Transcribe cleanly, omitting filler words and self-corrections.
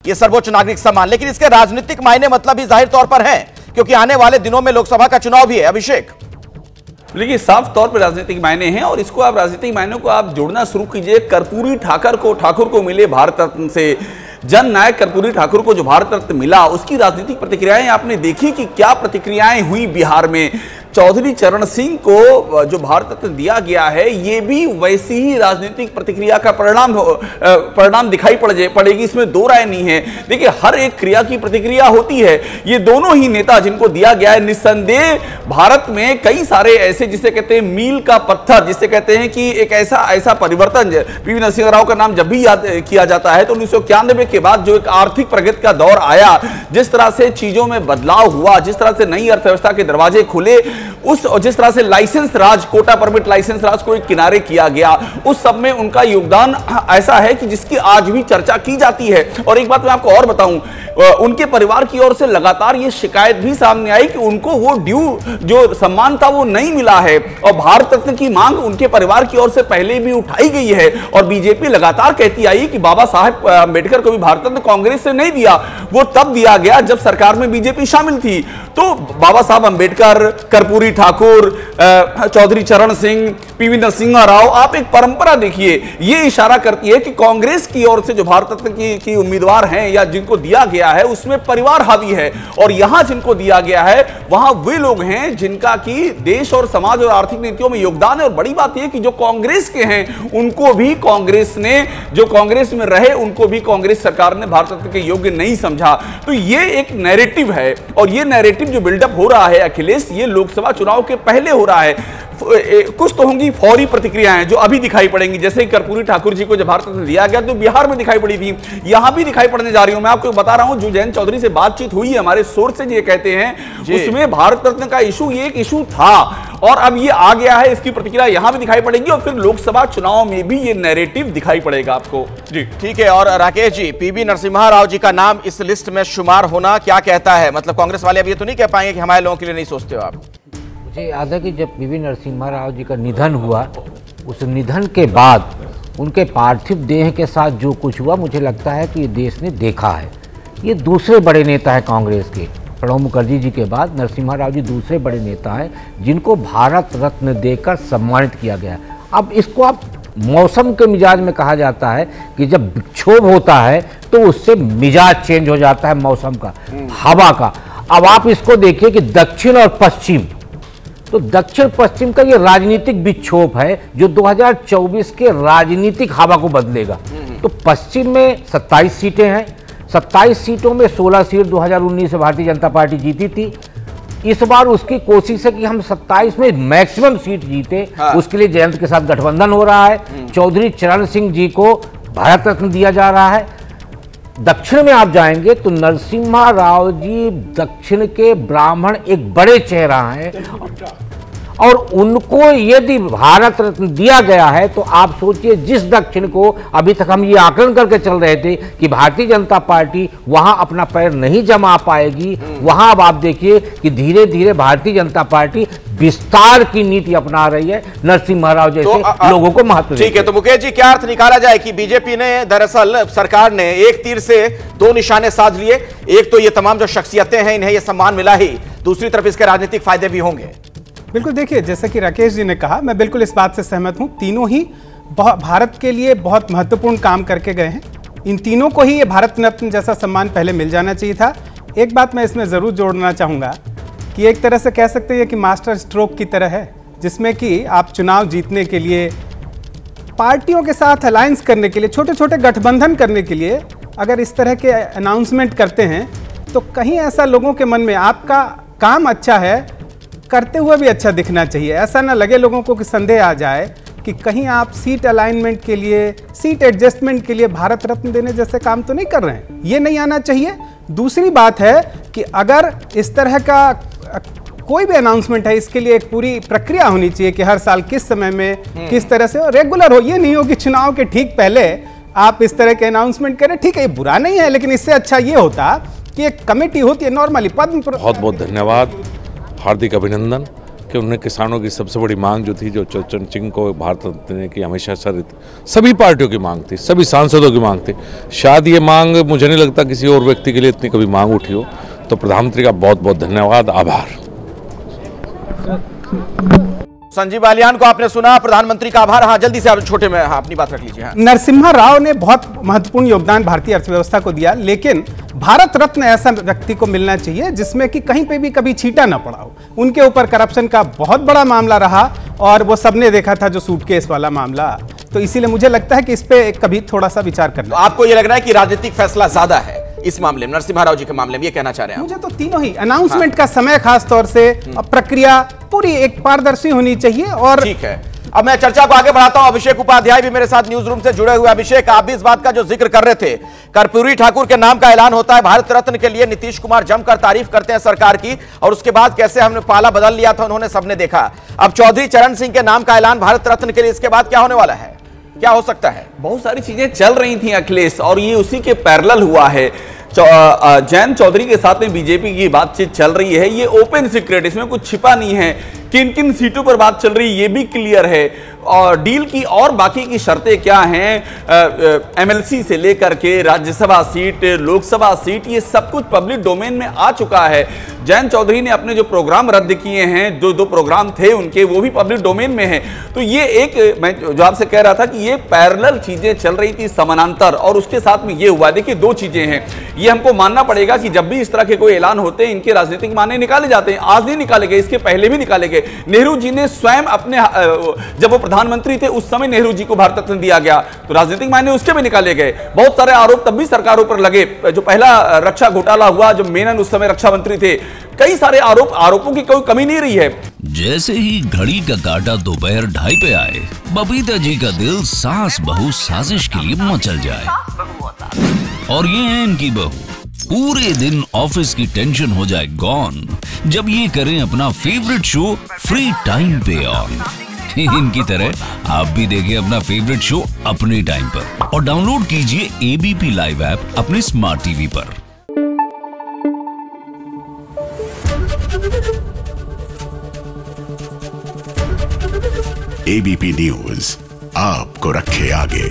ये सर्वोच्च नागरिक सम्मान, लेकिन इसके राजनीतिक मायने मतलब भी जाहिर तौर पर हैं, क्योंकि आने वाले दिनों में लोकसभा का चुनाव भी है। अभिषेक, देखिए साफ तौर पर राजनीतिक मायने हैं और इसको आप राजनीतिक मायनों को आप जोड़ना शुरू कीजिए। कर्पूरी ठाकुर को मिले भारत रत्न से, जन नायक कर्पूरी ठाकुर को जो भारत रत्न मिला, उसकी राजनीतिक प्रतिक्रियाएं आपने देखी कि क्या प्रतिक्रियाएं हुई बिहार में। चौधरी चरण सिंह को जो भारत रत्न दिया गया है, ये भी वैसी ही राजनीतिक प्रतिक्रिया का परिणाम दिखाई पड़ेगी, इसमें दो राय नहीं है। देखिए हर एक क्रिया की प्रतिक्रिया होती है। ये दोनों ही नेता जिनको दिया गया है, निस्संदेह भारत में कई सारे ऐसे, जिसे कहते हैं मील का पत्थर, जिसे कहते हैं कि एक ऐसा परिवर्तन, पीवी नरसिम्हा राव का नाम जब भी याद किया जाता है तो 1991 के बाद जो एक आर्थिक प्रगति का दौर आया, जिस तरह से चीजों में बदलाव हुआ, जिस तरह से नई अर्थव्यवस्था के दरवाजे खुले, जिस तरह से लाइसेंस राज, कोटा परमिट लाइसेंस राज को एक किनारे किया गया, उस सब में उनका योगदान ऐसा है कि जिसकी आज भी चर्चा की जाती है। और एक बात मैं आपको और बताऊं, उनके परिवार की ओर से लगातार ये शिकायत भी सामने आई कि उनको वो ड्यू जो सम्मान था वो नहीं मिला है, और भारत रत्न की मांग उनके परिवार की ओर से पहले भी उठाई गई है। और बीजेपी लगातार कहती आई कि बाबा साहेब अंबेडकर को भी भारत रत्न कांग्रेस से नहीं दिया, वो तब दिया गया जब सरकार में बीजेपी शामिल थी। तो बाबा साहब अंबेडकर, कर्पूरी ठाकुर, चौधरी चरण सिंह, पीवी नरसिम्हा राव, आप एक परंपरा देखिए, ये इशारा करती है कि कांग्रेस की ओर से जो भारत रत्न की उम्मीदवार हैं या जिनको दिया गया है, उसमें परिवार हावी है। और यहां जिनको दिया गया है वहां वे लोग हैं जिनका कि देश और समाज और आर्थिक नीतियों में योगदान है। और बड़ी बात यह कि जो कांग्रेस के हैं उनको भी कांग्रेस ने, जो कांग्रेस में रहे, उनको भी कांग्रेस सरकार ने भारत रत्न के योग्य नहीं समझा। तो ये एक नैरेटिव है, और ये नैरेटिव जो बिल्डअप हो रहा है अखिलेश, ये लोकसभा चुनाव के पहले हो रहा है। कुछ तो होंगी फौरी प्रतिक्रियाएं जो अभी दिखाई पड़ेंगी, जैसे ही कर्पूरी ठाकुर जी को जब भारत रत्न दिया गया तो बिहार में दिखाई पड़ी थी, यहां भी दिखाई पड़ने जा रही हूं। मैं आपको बता रहा हूं, जो जयंत चौधरी से बातचीत हुई है, हमारे सोर्सेज ये कहते हैं, उसमें भारत रत्न का इशू ये एक इशू था और अब ये आ गया है, इसकी प्रतिक्रिया यहां भी दिखाई पड़ेगी और फिर लोकसभा चुनाव में भी ये नैरेटिव दिखाई पड़ेगा आपको। जी ठीक है। और राकेश जी, पीवी नरसिम्हा राव जी का नाम इस लिस्ट में शुमार होना क्या कहता है? मतलब कांग्रेस वाले अब ये तो नहीं कह पाएंगे कि हमारे लोगों के लिए नहीं सोचते हो आप? मुझे याद है कि जब पीवी नरसिम्हा राव जी का निधन हुआ, उस निधन के बाद उनके पार्थिव देह के साथ जो कुछ हुआ, मुझे लगता है कि ये देश ने देखा है। ये दूसरे बड़े नेता हैं कांग्रेस के, प्रणब मुखर्जी जी के बाद नरसिम्हा राव जी दूसरे बड़े नेता हैं जिनको भारत रत्न देकर सम्मानित किया गया। अब इसको आप मौसम के मिजाज में कहा जाता है कि जब विक्षोभ होता है तो उससे मिजाज चेंज हो जाता है मौसम का, हवा का। अब आप इसको देखिए कि दक्षिण और पश्चिम, तो दक्षिण पश्चिम का ये राजनीतिक विक्षोभ है जो 2024 के राजनीतिक हवा को बदलेगा। तो पश्चिम में 27 सीटें हैं, 27 सीटों में 16 सीट 2019 से भारतीय जनता पार्टी जीती थी। इस बार उसकी कोशिश है कि हम 27 में मैक्सिमम सीट जीते। उसके लिए जयंत के साथ गठबंधन हो रहा है। चौधरी चरण सिंह जी को भारत रत्न दिया जा रहा है। दक्षिण में आप जाएंगे तो नरसिम्हा राव जी दक्षिण के ब्राह्मण एक बड़े चेहरा हैं और उनको यदि भारत रत्न दिया गया है तो आप सोचिए, जिस दक्षिण को अभी तक हम ये आकलन करके चल रहे थे कि भारतीय जनता पार्टी वहां अपना पैर नहीं जमा पाएगी, वहां अब आप देखिए कि धीरे धीरे भारतीय जनता पार्टी विस्तार की नीति अपना रही है, नरसिम्हा राव जैसे लोगों को महत्व। ठीक है, तो मुकेश जी क्या अर्थ निकाला जाए कि बीजेपी ने, दरअसल सरकार ने एक तीर से दो निशाने साध लिए? एक तो ये तमाम जो शख्सियतें हैं इन्हें ये सम्मान मिला ही, दूसरी तरफ इसके राजनीतिक फायदे भी होंगे। बिल्कुल, देखिए जैसा कि राकेश जी ने कहा, मैं बिल्कुल इस बात से सहमत हूं। तीनों ही भारत के लिए बहुत महत्वपूर्ण काम करके गए हैं। इन तीनों को ही ये भारत रत्न जैसा सम्मान पहले मिल जाना चाहिए था। एक बात मैं इसमें ज़रूर जोड़ना चाहूँगा कि एक तरह से कह सकते हैं कि मास्टर स्ट्रोक की तरह है, जिसमें कि आप चुनाव जीतने के लिए, पार्टियों के साथ अलायंस करने के लिए, छोटे छोटे गठबंधन करने के लिए अगर इस तरह के अनाउंसमेंट करते हैं तो कहीं ऐसा लोगों के मन में आपका काम अच्छा है, करते हुए भी अच्छा दिखना चाहिए। ऐसा ना लगे लोगों को कि संदेह आ जाए कि कहीं आप सीट अलाइनमेंट के लिए, सीट एडजस्टमेंट के लिए भारत रत्न देने जैसे काम तो नहीं कर रहे हैं। ये नहीं आना चाहिए। दूसरी बात है कि अगर इस तरह का कोई भी अनाउंसमेंट है, इसके लिए एक पूरी प्रक्रिया होनी चाहिए कि हर साल किस समय में किस तरह से रेगुलर हो। ये नहीं हो कि चुनाव के ठीक पहले आप इस तरह के अनाउंसमेंट करें। ठीक है, ये बुरा नहीं है, लेकिन इससे अच्छा ये होता कि एक कमेटी होती है नॉर्मली पद्म। बहुत बहुत धन्यवाद, हार्दिक अभिनंदन। कि उन्हें किसानों की सबसे बड़ी मांग जो थी, जो चरण सिंह को भारत रत्न ने की, हमेशा सभी पार्टियों की मांग थी, सभी सांसदों की मांग थी। शायद ये मांग, मुझे नहीं लगता किसी और व्यक्ति के लिए इतनी कभी मांग उठी हो। तो प्रधानमंत्री का बहुत बहुत धन्यवाद, आभार। संजीव बालियान को आपने सुना, प्रधानमंत्री का आभार। हाँ, जल्दी से आप छोटे में अपनी बात रख लीजिए। हाँ। नरसिम्हा राव ने बहुत महत्वपूर्ण योगदान भारतीय अर्थव्यवस्था को दिया, लेकिन भारत रत्न ऐसा व्यक्ति को मिलना चाहिए जिसमें कि कहीं पे भी कभी छींटा ना पड़ा हो। उनके ऊपर करप्शन का बहुत बड़ा मामला रहा और वो सबने देखा था, जो सूटकेस वाला मामला। तो इसीलिए मुझे लगता है कि इस पे कभी थोड़ा सा विचार करना। तो आपको ये लग रहा है कि राजनीतिक फैसला ज्यादा है इस मामले में, नरसिम्हा राव जी के मामले में, ये कहना चाह रहे हैं? मुझे तो तीनों ही अनाउंसमेंट का समय, खास तौर से प्रक्रिया पूरी एक पारदर्शी होनी चाहिए। और ठीक है, अब मैं चर्चा को आगे बढ़ाता हूं। अभिषेक उपाध्याय भी मेरे साथ न्यूज रूम से जुड़े हुए। अभिषेक, आप भी इस बात का जो जिक्र कर रहे थे, कर्पूरी ठाकुर के नाम का ऐलान होता है भारत रत्न के लिए, नीतीश कुमार जमकर तारीफ करते हैं सरकार की, और उसके बाद कैसे हमने पाला बदल लिया था उन्होंने, सबने देखा। अब चौधरी चरण सिंह के नाम का ऐलान भारत रत्न के लिए, इसके बाद क्या होने वाला है, क्या हो सकता है? बहुत सारी चीजें चल रही थी अखिलेश, और ये उसी के पैरेलल हुआ है। जयंत चौधरी के साथ में बीजेपी की बातचीत चल रही है, ये ओपन सीक्रेट, इसमें कुछ छिपा नहीं है। किन किन सीटों पर बात चल रही है ये भी क्लियर है, और डील की और बाकी की शर्तें क्या हैं, एमएलसी से लेकर के राज्यसभा सीट, लोकसभा सीट, ये सब कुछ पब्लिक डोमेन में आ चुका है। जयंत चौधरी ने अपने जो प्रोग्राम रद्द किए हैं, दो प्रोग्राम थे उनके, वो भी पब्लिक डोमेन में है। तो ये एक, मैं जो आपसे कह रहा था कि ये पैरेलल चीजें चल रही थी समानांतर, और उसके साथ में ये हुआ। देखिए, दो चीजें हैं, ये हमको मानना पड़ेगा कि जब भी इस तरह के कोई ऐलान होते हैं, इनके राजनीतिक मायने निकाले जाते हैं। आज नहीं निकाले गए, इसके पहले भी निकाले गए। नेहरू जी ने स्वयं अपने, जब वो प्रधानमंत्री थे उस समय नेहरू जी को भारत रत्न दिया गया, तो राजनीतिक मायने उसके भी निकाले गए। बहुत सारे आरोप तब भी सरकारों पर लगे, जो पहला रक्षा घोटाला हुआ, जो मेनन उस समय रक्षा मंत्री थे, कई सारे आरोपों की कोई कमी नहीं रही है। जैसे ही घड़ी का काटा दोपहर 2:30 पे आए, बबीता जी का दिल सास बहू साजिश के लिए मचल जाए। और ये है इनकी बहू, पूरे दिन ऑफिस की टेंशन हो जाए गॉन जब ये करें अपना फेवरेट शो फ्री टाइम पे ऑन। इनकी तरह आप भी देखिए अपना फेवरेट शो अपने टाइम पर, और डाउनलोड कीजिए एबीपी लाइव ऐप अपने स्मार्ट टीवी पर। एबीपी न्यूज आपको रखे आगे।